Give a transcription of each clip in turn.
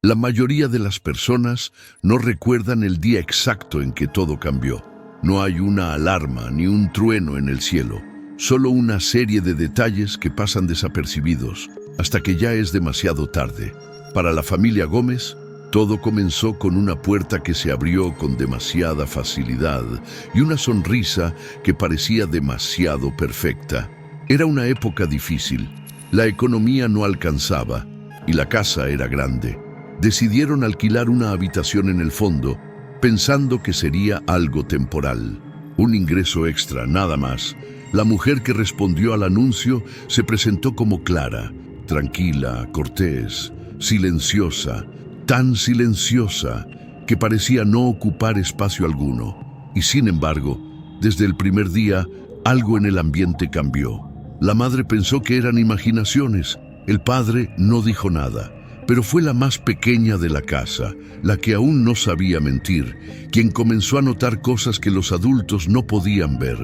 La mayoría de las personas no recuerdan el día exacto en que todo cambió. No hay una alarma ni un trueno en el cielo, solo una serie de detalles que pasan desapercibidos hasta que ya es demasiado tarde. Para la familia Gómez, todo comenzó con una puerta que se abrió con demasiada facilidad y una sonrisa que parecía demasiado perfecta. Era una época difícil, la economía no alcanzaba y la casa era grande. Decidieron alquilar una habitación en el fondo, pensando que sería algo temporal. Un ingreso extra, nada más. La mujer que respondió al anuncio se presentó como Clara, tranquila, cortés, silenciosa, tan silenciosa que parecía no ocupar espacio alguno. Y sin embargo, desde el primer día, algo en el ambiente cambió. La madre pensó que eran imaginaciones. El padre no dijo nada, pero fue la más pequeña de la casa, la que aún no sabía mentir, quien comenzó a notar cosas que los adultos no podían ver.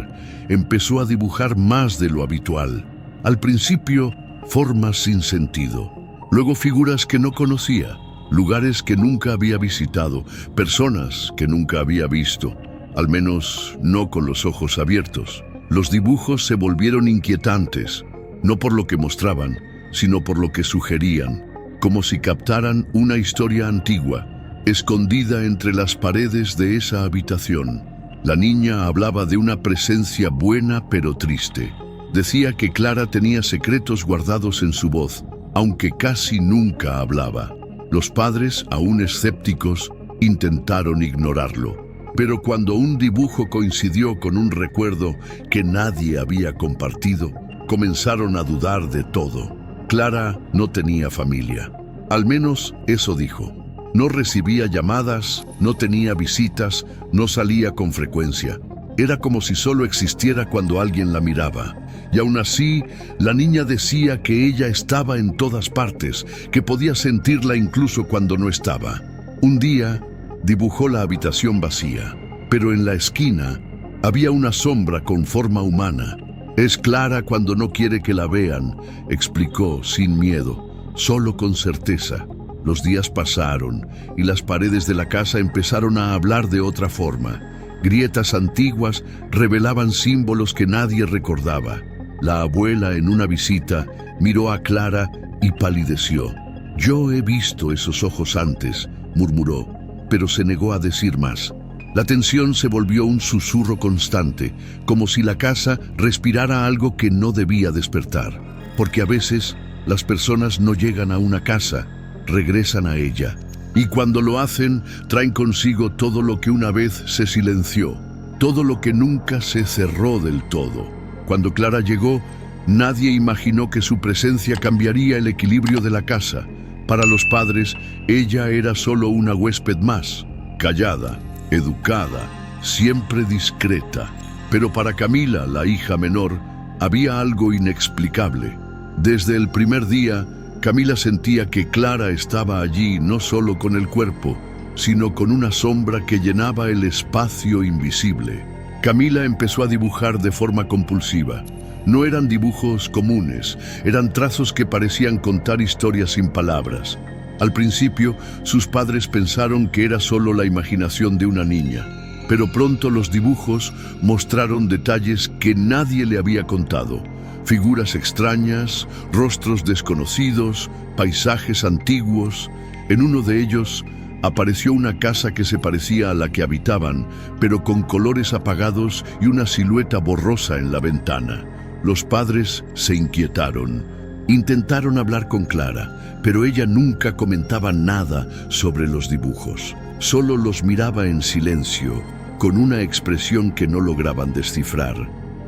Empezó a dibujar más de lo habitual. Al principio, formas sin sentido. Luego figuras que no conocía, lugares que nunca había visitado, personas que nunca había visto, al menos no con los ojos abiertos. Los dibujos se volvieron inquietantes, no por lo que mostraban, sino por lo que sugerían, como si captaran una historia antigua, escondida entre las paredes de esa habitación. La niña hablaba de una presencia buena pero triste. Decía que Clara tenía secretos guardados en su voz, aunque casi nunca hablaba. Los padres, aún escépticos, intentaron ignorarlo. Pero cuando un dibujo coincidió con un recuerdo que nadie había compartido, comenzaron a dudar de todo. Clara no tenía familia. Al menos eso dijo. No recibía llamadas, no tenía visitas, no salía con frecuencia. Era como si solo existiera cuando alguien la miraba. Y aún así, la niña decía que ella estaba en todas partes, que podía sentirla incluso cuando no estaba. Un día, dibujó la habitación vacía, pero en la esquina había una sombra con forma humana. Es Clara cuando no quiere que la vean, explicó sin miedo, solo con certeza. Los días pasaron y las paredes de la casa empezaron a hablar de otra forma. Grietas antiguas revelaban símbolos que nadie recordaba. La abuela en una visita miró a Clara y palideció. «Yo he visto esos ojos antes», murmuró, pero se negó a decir más. La tensión se volvió un susurro constante, como si la casa respirara algo que no debía despertar. Porque a veces las personas no llegan a una casa, regresan a ella. Y cuando lo hacen, traen consigo todo lo que una vez se silenció, todo lo que nunca se cerró del todo. Cuando Clara llegó, nadie imaginó que su presencia cambiaría el equilibrio de la casa. Para los padres, ella era solo una huésped más, callada, educada, siempre discreta. Pero para Camila, la hija menor, había algo inexplicable. Desde el primer día, Camila sentía que Clara estaba allí no solo con el cuerpo, sino con una sombra que llenaba el espacio invisible. Camila empezó a dibujar de forma compulsiva. No eran dibujos comunes, eran trazos que parecían contar historias sin palabras. Al principio, sus padres pensaron que era solo la imaginación de una niña, pero pronto los dibujos mostraron detalles que nadie le había contado. Figuras extrañas, rostros desconocidos, paisajes antiguos. En uno de ellos apareció una casa que se parecía a la que habitaban, pero con colores apagados y una silueta borrosa en la ventana. Los padres se inquietaron. Intentaron hablar con Clara, pero ella nunca comentaba nada sobre los dibujos. Solo los miraba en silencio, con una expresión que no lograban descifrar.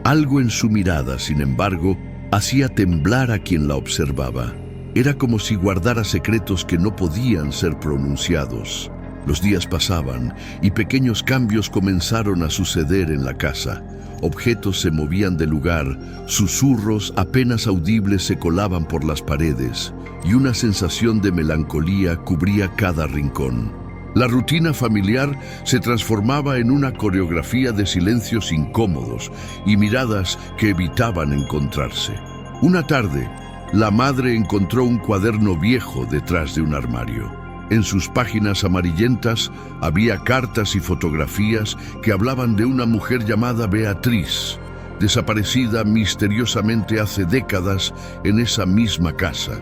Algo en su mirada, sin embargo, hacía temblar a quien la observaba. Era como si guardara secretos que no podían ser pronunciados. Los días pasaban y pequeños cambios comenzaron a suceder en la casa. Objetos se movían de lugar, susurros apenas audibles se colaban por las paredes y una sensación de melancolía cubría cada rincón. La rutina familiar se transformaba en una coreografía de silencios incómodos y miradas que evitaban encontrarse. Una tarde, la madre encontró un cuaderno viejo detrás de un armario. En sus páginas amarillentas había cartas y fotografías que hablaban de una mujer llamada Beatriz, desaparecida misteriosamente hace décadas en esa misma casa.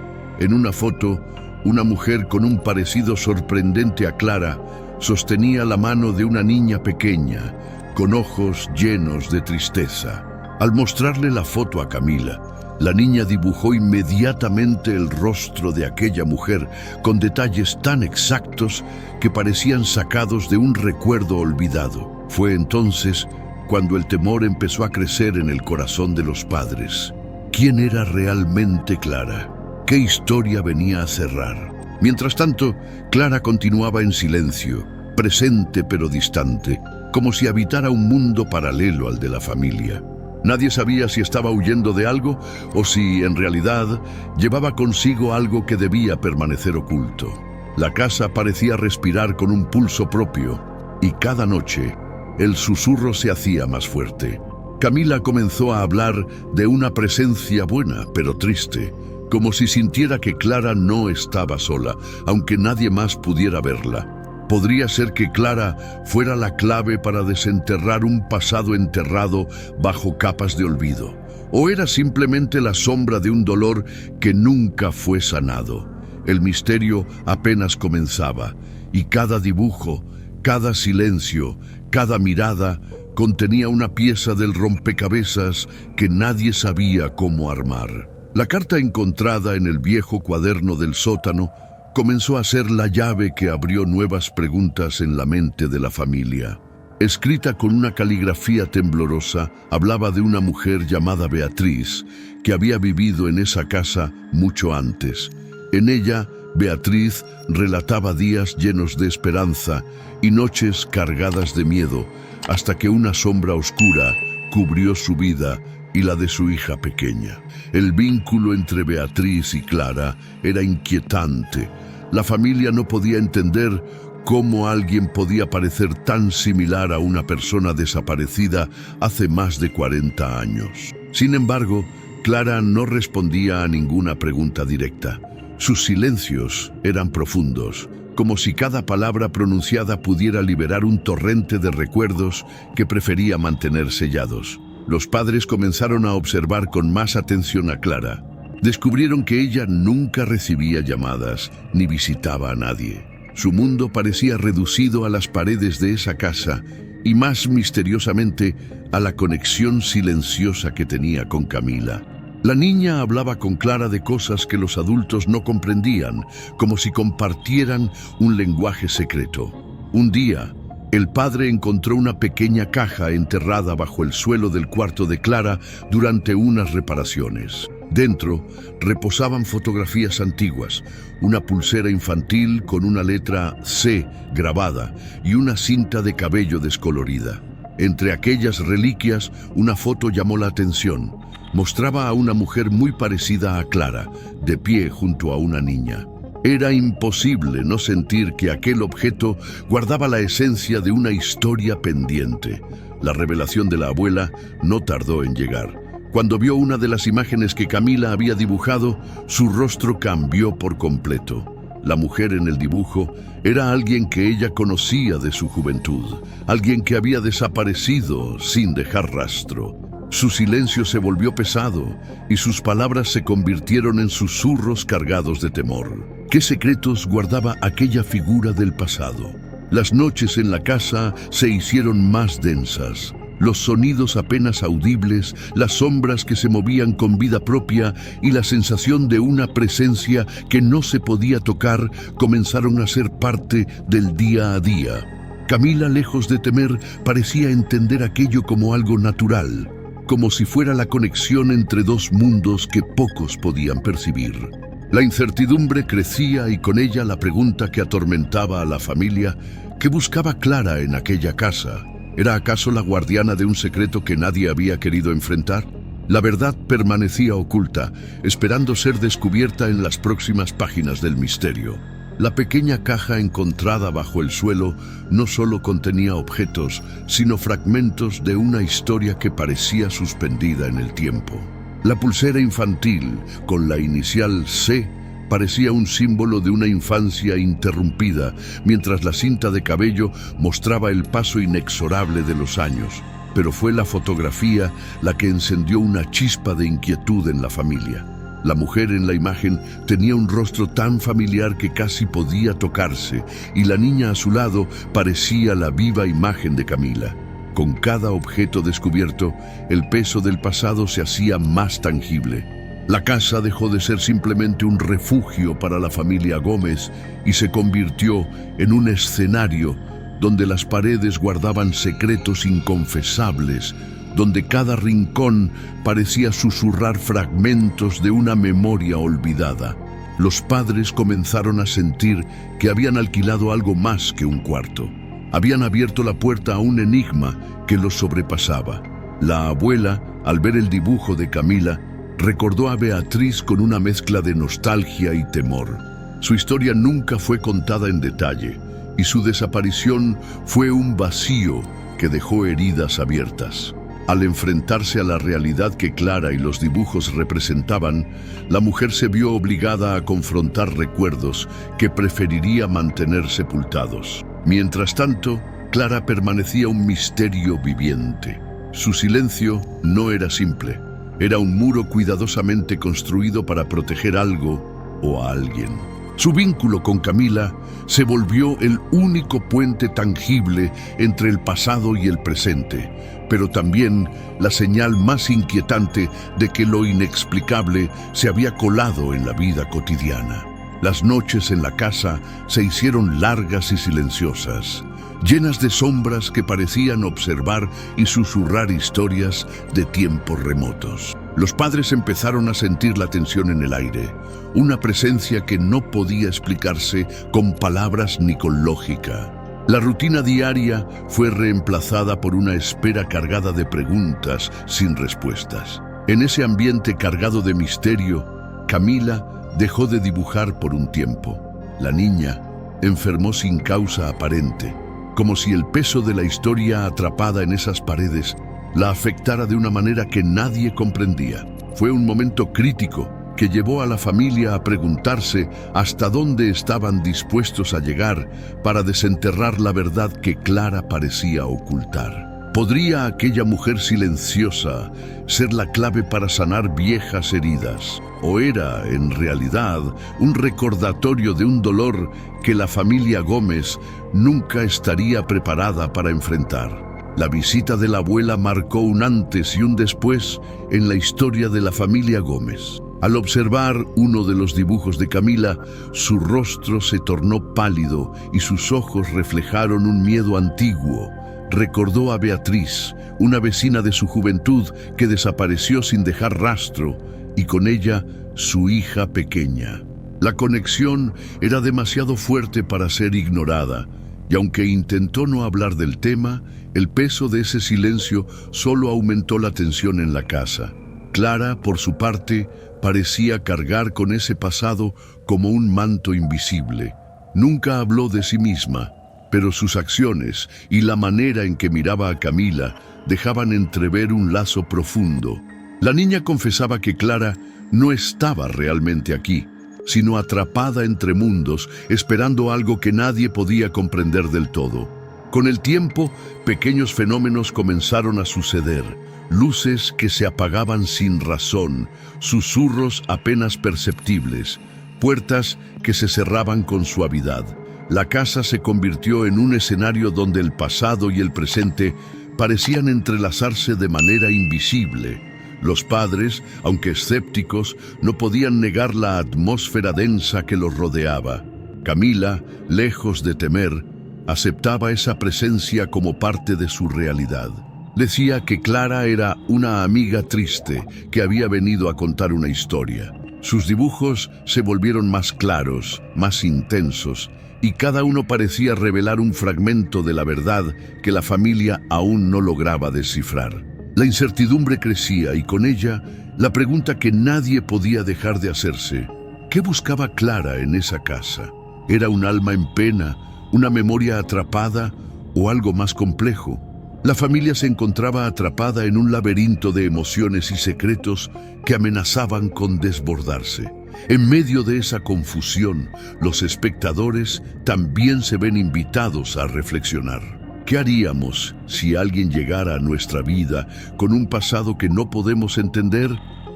En una foto, una mujer con un parecido sorprendente a Clara sostenía la mano de una niña pequeña, con ojos llenos de tristeza. Al mostrarle la foto a Camila, la niña dibujó inmediatamente el rostro de aquella mujer con detalles tan exactos que parecían sacados de un recuerdo olvidado. Fue entonces cuando el temor empezó a crecer en el corazón de los padres. ¿Quién era realmente Clara? ¿Qué historia venía a cerrar? Mientras tanto, Clara continuaba en silencio, presente pero distante, como si habitara un mundo paralelo al de la familia. Nadie sabía si estaba huyendo de algo o si, en realidad, llevaba consigo algo que debía permanecer oculto. La casa parecía respirar con un pulso propio, y cada noche, el susurro se hacía más fuerte. Camila comenzó a hablar de una presencia buena, pero triste, como si sintiera que Clara no estaba sola, aunque nadie más pudiera verla. Podría ser que Clara fuera la clave para desenterrar un pasado enterrado bajo capas de olvido, o era simplemente la sombra de un dolor que nunca fue sanado. El misterio apenas comenzaba, y cada dibujo, cada silencio, cada mirada contenía una pieza del rompecabezas que nadie sabía cómo armar. La carta encontrada en el viejo cuaderno del sótano comenzó a ser la llave que abrió nuevas preguntas en la mente de la familia. Escrita con una caligrafía temblorosa, hablaba de una mujer llamada Beatriz, que había vivido en esa casa mucho antes. En ella, Beatriz relataba días llenos de esperanza y noches cargadas de miedo, hasta que una sombra oscura cubrió su vida y la de su hija pequeña. El vínculo entre Beatriz y Clara era inquietante. La familia no podía entender cómo alguien podía parecer tan similar a una persona desaparecida hace más de 40 años. Sin embargo, Clara no respondía a ninguna pregunta directa. Sus silencios eran profundos, como si cada palabra pronunciada pudiera liberar un torrente de recuerdos que prefería mantener sellados. Los padres comenzaron a observar con más atención a Clara. Descubrieron que ella nunca recibía llamadas ni visitaba a nadie. Su mundo parecía reducido a las paredes de esa casa y, más misteriosamente, a la conexión silenciosa que tenía con Camila. La niña hablaba con Clara de cosas que los adultos no comprendían, como si compartieran un lenguaje secreto. Un día, el padre encontró una pequeña caja enterrada bajo el suelo del cuarto de Clara durante unas reparaciones. Dentro reposaban fotografías antiguas, una pulsera infantil con una letra C grabada y una cinta de cabello descolorida. Entre aquellas reliquias, una foto llamó la atención. Mostraba a una mujer muy parecida a Clara, de pie junto a una niña. Era imposible no sentir que aquel objeto guardaba la esencia de una historia pendiente. La revelación de la abuela no tardó en llegar. Cuando vio una de las imágenes que Camila había dibujado, su rostro cambió por completo. La mujer en el dibujo era alguien que ella conocía de su juventud, alguien que había desaparecido sin dejar rastro. Su silencio se volvió pesado y sus palabras se convirtieron en susurros cargados de temor. ¿Qué secretos guardaba aquella figura del pasado? Las noches en la casa se hicieron más densas. Los sonidos apenas audibles, las sombras que se movían con vida propia y la sensación de una presencia que no se podía tocar comenzaron a ser parte del día a día. Camila, lejos de temer, parecía entender aquello como algo natural, como si fuera la conexión entre dos mundos que pocos podían percibir. La incertidumbre crecía y con ella la pregunta que atormentaba a la familia: ¿qué buscaba Clara en aquella casa? ¿Era acaso la guardiana de un secreto que nadie había querido enfrentar? La verdad permanecía oculta, esperando ser descubierta en las próximas páginas del misterio. La pequeña caja encontrada bajo el suelo no solo contenía objetos, sino fragmentos de una historia que parecía suspendida en el tiempo. La pulsera infantil, con la inicial C, parecía un símbolo de una infancia interrumpida, mientras la cinta de cabello mostraba el paso inexorable de los años. Pero fue la fotografía la que encendió una chispa de inquietud en la familia. La mujer en la imagen tenía un rostro tan familiar que casi podía tocarse, y la niña a su lado parecía la viva imagen de Camila. Con cada objeto descubierto, el peso del pasado se hacía más tangible. La casa dejó de ser simplemente un refugio para la familia Gómez y se convirtió en un escenario donde las paredes guardaban secretos inconfesables, donde cada rincón parecía susurrar fragmentos de una memoria olvidada. Los padres comenzaron a sentir que habían alquilado algo más que un cuarto. Habían abierto la puerta a un enigma que los sobrepasaba. La abuela, al ver el dibujo de Camila, recordó a Beatriz con una mezcla de nostalgia y temor. Su historia nunca fue contada en detalle, y su desaparición fue un vacío que dejó heridas abiertas. Al enfrentarse a la realidad que Clara y los dibujos representaban, la mujer se vio obligada a confrontar recuerdos que preferiría mantener sepultados. Mientras tanto, Clara permanecía un misterio viviente. Su silencio no era simple. Era un muro cuidadosamente construido para proteger algo o a alguien. Su vínculo con Camila se volvió el único puente tangible entre el pasado y el presente, pero también la señal más inquietante de que lo inexplicable se había colado en la vida cotidiana. Las noches en la casa se hicieron largas y silenciosas, llenas de sombras que parecían observar y susurrar historias de tiempos remotos. Los padres empezaron a sentir la tensión en el aire, una presencia que no podía explicarse con palabras ni con lógica. La rutina diaria fue reemplazada por una espera cargada de preguntas sin respuestas. En ese ambiente cargado de misterio, Camila dejó de dibujar por un tiempo. La niña enfermó sin causa aparente, como si el peso de la historia atrapada en esas paredes la afectara de una manera que nadie comprendía. Fue un momento crítico que llevó a la familia a preguntarse hasta dónde estaban dispuestos a llegar para desenterrar la verdad que Clara parecía ocultar. ¿Podría aquella mujer silenciosa ser la clave para sanar viejas heridas? ¿O era, en realidad, un recordatorio de un dolor que la familia Gómez nunca estaría preparada para enfrentar? La visita de la abuela marcó un antes y un después en la historia de la familia Gómez. Al observar uno de los dibujos de Camila, su rostro se tornó pálido y sus ojos reflejaron un miedo antiguo. Recordó a Beatriz, una vecina de su juventud que desapareció sin dejar rastro, y con ella su hija pequeña. La conexión era demasiado fuerte para ser ignorada, y aunque intentó no hablar del tema, el peso de ese silencio solo aumentó la tensión en la casa. Clara, por su parte, parecía cargar con ese pasado como un manto invisible. Nunca habló de sí misma, pero sus acciones y la manera en que miraba a Camila dejaban entrever un lazo profundo. La niña confesaba que Clara no estaba realmente aquí, sino atrapada entre mundos, esperando algo que nadie podía comprender del todo. Con el tiempo, pequeños fenómenos comenzaron a suceder. Luces que se apagaban sin razón, susurros apenas perceptibles, puertas que se cerraban con suavidad. La casa se convirtió en un escenario donde el pasado y el presente parecían entrelazarse de manera invisible. Los padres, aunque escépticos, no podían negar la atmósfera densa que los rodeaba. Camila, lejos de temer, aceptaba esa presencia como parte de su realidad. Decía que Clara era una amiga triste que había venido a contar una historia. Sus dibujos se volvieron más claros, más intensos, y cada uno parecía revelar un fragmento de la verdad que la familia aún no lograba descifrar. La incertidumbre crecía y con ella la pregunta que nadie podía dejar de hacerse: ¿qué buscaba Clara en esa casa? ¿Era un alma en pena, una memoria atrapada o algo más complejo? La familia se encontraba atrapada en un laberinto de emociones y secretos que amenazaban con desbordarse. En medio de esa confusión, los espectadores también se ven invitados a reflexionar. ¿Qué haríamos si alguien llegara a nuestra vida con un pasado que no podemos entender?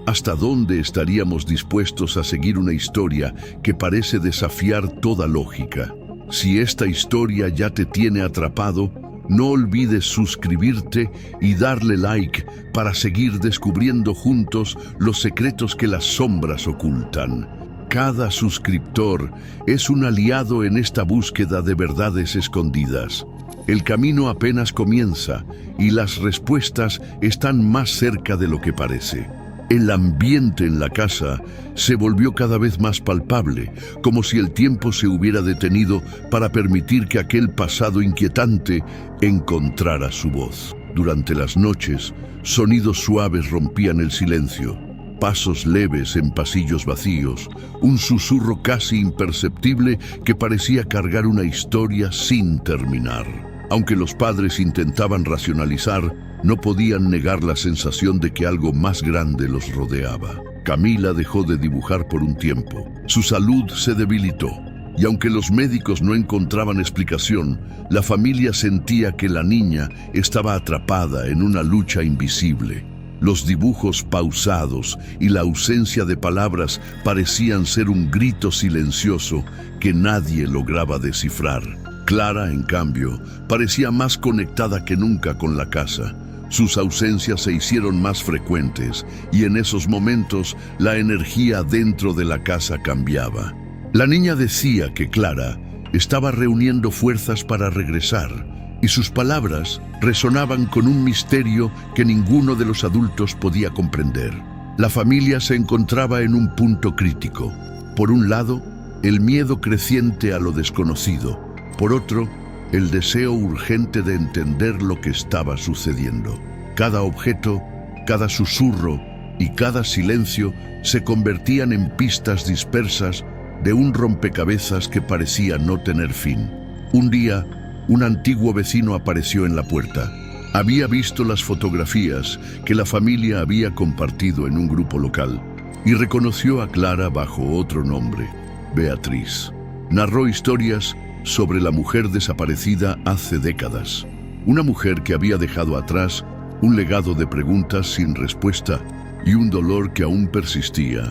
¿Hasta dónde estaríamos dispuestos a seguir una historia que parece desafiar toda lógica? Si esta historia ya te tiene atrapado, no olvides suscribirte y darle like para seguir descubriendo juntos los secretos que las sombras ocultan. Cada suscriptor es un aliado en esta búsqueda de verdades escondidas. El camino apenas comienza y las respuestas están más cerca de lo que parece. El ambiente en la casa se volvió cada vez más palpable, como si el tiempo se hubiera detenido para permitir que aquel pasado inquietante encontrara su voz. Durante las noches, sonidos suaves rompían el silencio, pasos leves en pasillos vacíos, un susurro casi imperceptible que parecía cargar una historia sin terminar. Aunque los padres intentaban racionalizar, no podían negar la sensación de que algo más grande los rodeaba. Camila dejó de dibujar por un tiempo. Su salud se debilitó, y aunque los médicos no encontraban explicación, la familia sentía que la niña estaba atrapada en una lucha invisible. Los dibujos pausados y la ausencia de palabras parecían ser un grito silencioso que nadie lograba descifrar. Clara, en cambio, parecía más conectada que nunca con la casa. Sus ausencias se hicieron más frecuentes y en esos momentos la energía dentro de la casa cambiaba. La niña decía que Clara estaba reuniendo fuerzas para regresar y sus palabras resonaban con un misterio que ninguno de los adultos podía comprender. La familia se encontraba en un punto crítico. Por un lado, el miedo creciente a lo desconocido. Por otro, el deseo urgente de entender lo que estaba sucediendo. Cada objeto, cada susurro y cada silencio se convertían en pistas dispersas de un rompecabezas que parecía no tener fin. Un día, un antiguo vecino apareció en la puerta. Había visto las fotografías que la familia había compartido en un grupo local y reconoció a Clara bajo otro nombre, Beatriz. Narró historias sobre la mujer desaparecida hace décadas. Una mujer que había dejado atrás un legado de preguntas sin respuesta y un dolor que aún persistía.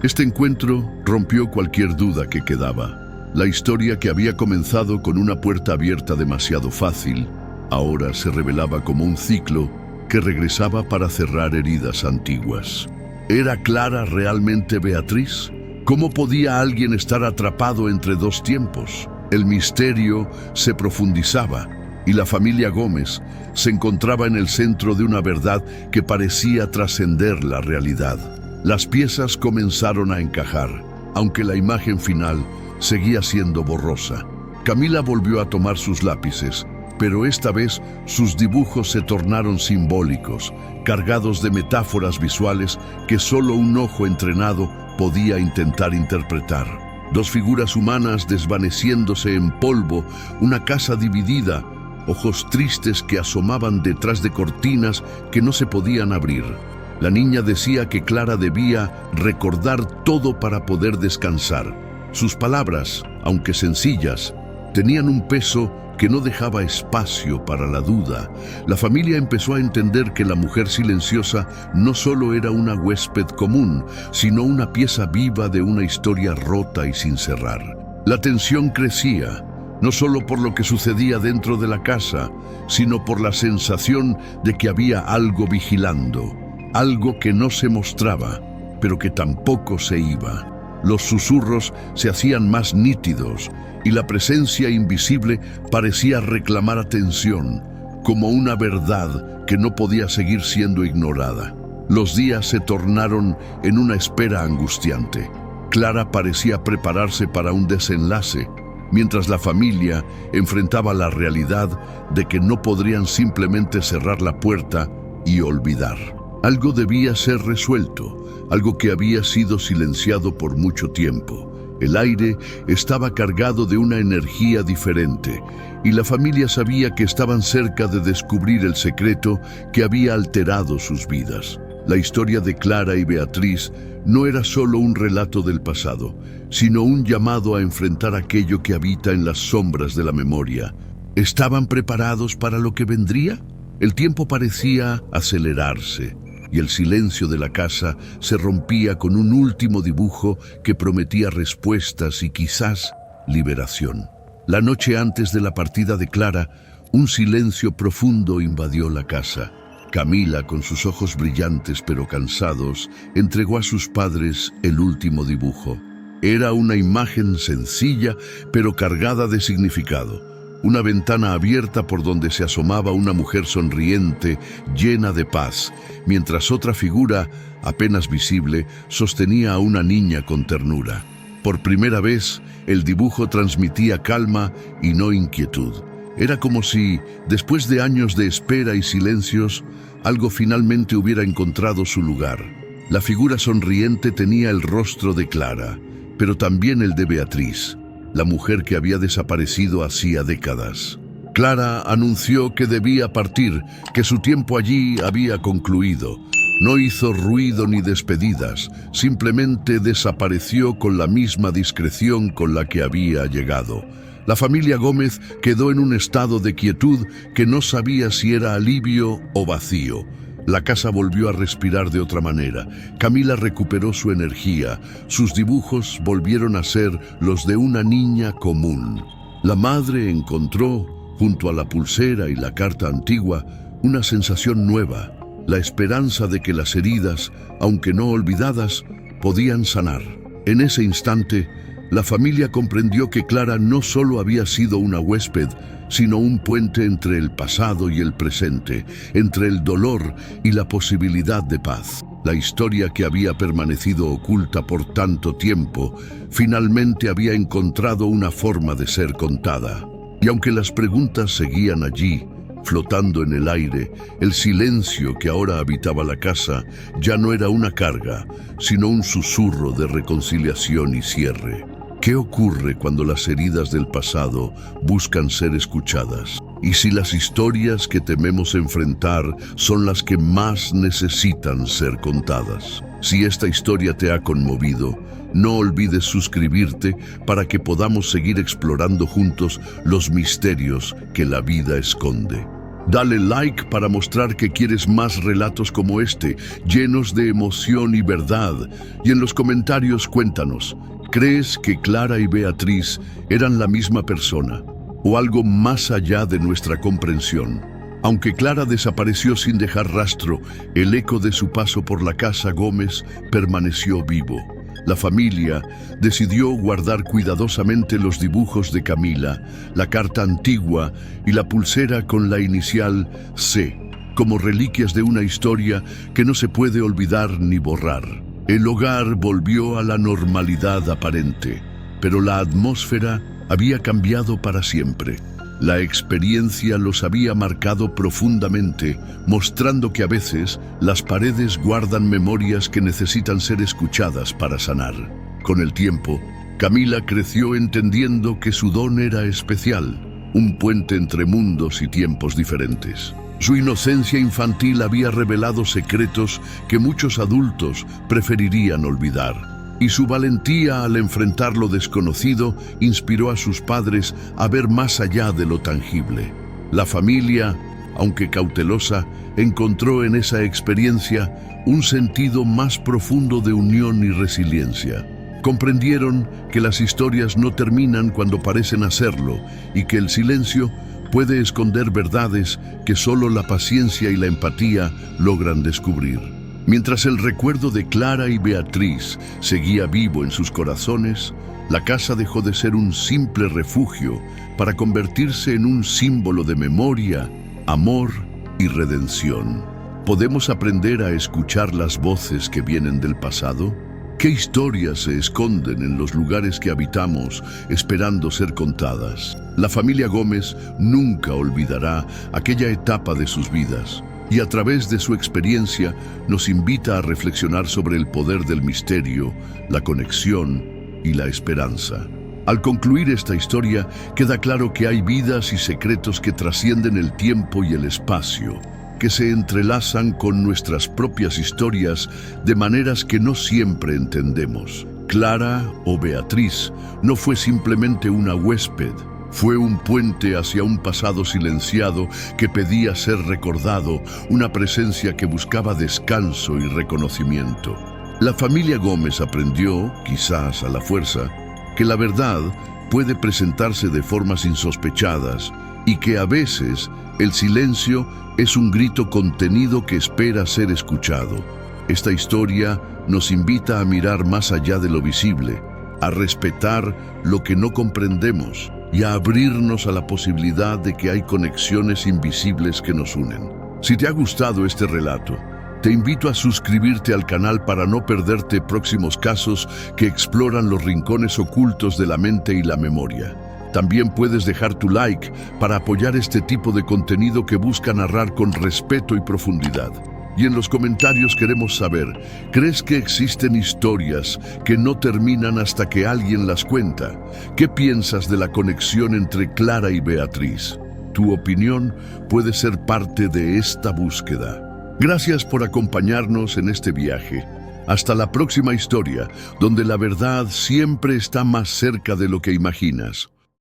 Este encuentro rompió cualquier duda que quedaba. La historia que había comenzado con una puerta abierta demasiado fácil, ahora se revelaba como un ciclo que regresaba para cerrar heridas antiguas. ¿Era Clara realmente Beatriz? ¿Cómo podía alguien estar atrapado entre dos tiempos? El misterio se profundizaba y la familia Gómez se encontraba en el centro de una verdad que parecía trascender la realidad. Las piezas comenzaron a encajar, aunque la imagen final seguía siendo borrosa. Camila volvió a tomar sus lápices, pero esta vez sus dibujos se tornaron simbólicos, cargados de metáforas visuales que solo un ojo entrenado podía intentar interpretar. Dos figuras humanas desvaneciéndose en polvo, una casa dividida, ojos tristes que asomaban detrás de cortinas que no se podían abrir. La niña decía que Clara debía recordar todo para poder descansar. Sus palabras, aunque sencillas, tenían un peso que no dejaba espacio para la duda. La familia empezó a entender que la mujer silenciosa no solo era una huésped común, sino una pieza viva de una historia rota y sin cerrar. La tensión crecía, no solo por lo que sucedía dentro de la casa, sino por la sensación de que había algo vigilando, algo que no se mostraba, pero que tampoco se iba. Los susurros se hacían más nítidos y la presencia invisible parecía reclamar atención, como una verdad que no podía seguir siendo ignorada. Los días se tornaron en una espera angustiante. Clara parecía prepararse para un desenlace, mientras la familia enfrentaba la realidad de que no podrían simplemente cerrar la puerta y olvidar. Algo debía ser resuelto, algo que había sido silenciado por mucho tiempo. El aire estaba cargado de una energía diferente, y la familia sabía que estaban cerca de descubrir el secreto que había alterado sus vidas. La historia de Clara y Beatriz no era solo un relato del pasado, sino un llamado a enfrentar aquello que habita en las sombras de la memoria. ¿Estaban preparados para lo que vendría? El tiempo parecía acelerarse, y el silencio de la casa se rompía con un último dibujo que prometía respuestas y quizás liberación. La noche antes de la partida de Clara, un silencio profundo invadió la casa. Camila, con sus ojos brillantes pero cansados, entregó a sus padres el último dibujo. Era una imagen sencilla pero cargada de significado. Una ventana abierta por donde se asomaba una mujer sonriente, llena de paz, mientras otra figura, apenas visible, sostenía a una niña con ternura. Por primera vez, el dibujo transmitía calma y no inquietud. Era como si, después de años de espera y silencios, algo finalmente hubiera encontrado su lugar. La figura sonriente tenía el rostro de Clara, pero también el de Beatriz, la mujer que había desaparecido hacía décadas. Clara anunció que debía partir, que su tiempo allí había concluido. No hizo ruido ni despedidas, simplemente desapareció con la misma discreción con la que había llegado. La familia Gómez quedó en un estado de quietud que no sabía si era alivio o vacío. La casa volvió a respirar de otra manera. Camila recuperó su energía. Sus dibujos volvieron a ser los de una niña común. La madre encontró, junto a la pulsera y la carta antigua, una sensación nueva, la esperanza de que las heridas, aunque no olvidadas, podían sanar. En ese instante, la familia comprendió que Clara no solo había sido una huésped, sino un puente entre el pasado y el presente, entre el dolor y la posibilidad de paz. La historia que había permanecido oculta por tanto tiempo, finalmente había encontrado una forma de ser contada. Y aunque las preguntas seguían allí, flotando en el aire, el silencio que ahora habitaba la casa ya no era una carga, sino un susurro de reconciliación y cierre. ¿Qué ocurre cuando las heridas del pasado buscan ser escuchadas? ¿Y si las historias que tememos enfrentar son las que más necesitan ser contadas? Si esta historia te ha conmovido, no olvides suscribirte para que podamos seguir explorando juntos los misterios que la vida esconde. Dale like para mostrar que quieres más relatos como este, llenos de emoción y verdad. Y en los comentarios cuéntanos, ¿crees que Clara y Beatriz eran la misma persona o algo más allá de nuestra comprensión? Aunque Clara desapareció sin dejar rastro, el eco de su paso por la casa Gómez permaneció vivo. La familia decidió guardar cuidadosamente los dibujos de Camila, la carta antigua y la pulsera con la inicial C, como reliquias de una historia que no se puede olvidar ni borrar. El hogar volvió a la normalidad aparente, pero la atmósfera había cambiado para siempre. La experiencia los había marcado profundamente, mostrando que a veces las paredes guardan memorias que necesitan ser escuchadas para sanar. Con el tiempo, Camila creció entendiendo que su don era especial, un puente entre mundos y tiempos diferentes. Su inocencia infantil había revelado secretos que muchos adultos preferirían olvidar. Y su valentía al enfrentar lo desconocido inspiró a sus padres a ver más allá de lo tangible. La familia, aunque cautelosa, encontró en esa experiencia un sentido más profundo de unión y resiliencia. Comprendieron que las historias no terminan cuando parecen hacerlo y que el silencio puede esconder verdades que solo la paciencia y la empatía logran descubrir. Mientras el recuerdo de Clara y Beatriz seguía vivo en sus corazones, la casa dejó de ser un simple refugio para convertirse en un símbolo de memoria, amor y redención. ¿Podemos aprender a escuchar las voces que vienen del pasado? ¿Qué historias se esconden en los lugares que habitamos esperando ser contadas? La familia Gómez nunca olvidará aquella etapa de sus vidas. Y a través de su experiencia nos invita a reflexionar sobre el poder del misterio, la conexión y la esperanza. Al concluir esta historia, queda claro que hay vidas y secretos que trascienden el tiempo y el espacio, que se entrelazan con nuestras propias historias de maneras que no siempre entendemos. Clara, o Beatriz, no fue simplemente una huésped, fue un puente hacia un pasado silenciado que pedía ser recordado, una presencia que buscaba descanso y reconocimiento. La familia Gómez aprendió, quizás a la fuerza, que la verdad puede presentarse de formas insospechadas y que a veces el silencio es un grito contenido que espera ser escuchado. Esta historia nos invita a mirar más allá de lo visible, a respetar lo que no comprendemos y a abrirnos a la posibilidad de que hay conexiones invisibles que nos unen. Si te ha gustado este relato, te invito a suscribirte al canal para no perderte próximos casos que exploran los rincones ocultos de la mente y la memoria. También puedes dejar tu like para apoyar este tipo de contenido que busca narrar con respeto y profundidad. Y en los comentarios queremos saber, ¿crees que existen historias que no terminan hasta que alguien las cuenta? ¿Qué piensas de la conexión entre Clara y Beatriz? Tu opinión puede ser parte de esta búsqueda. Gracias por acompañarnos en este viaje. Hasta la próxima historia, donde la verdad siempre está más cerca de lo que imaginas.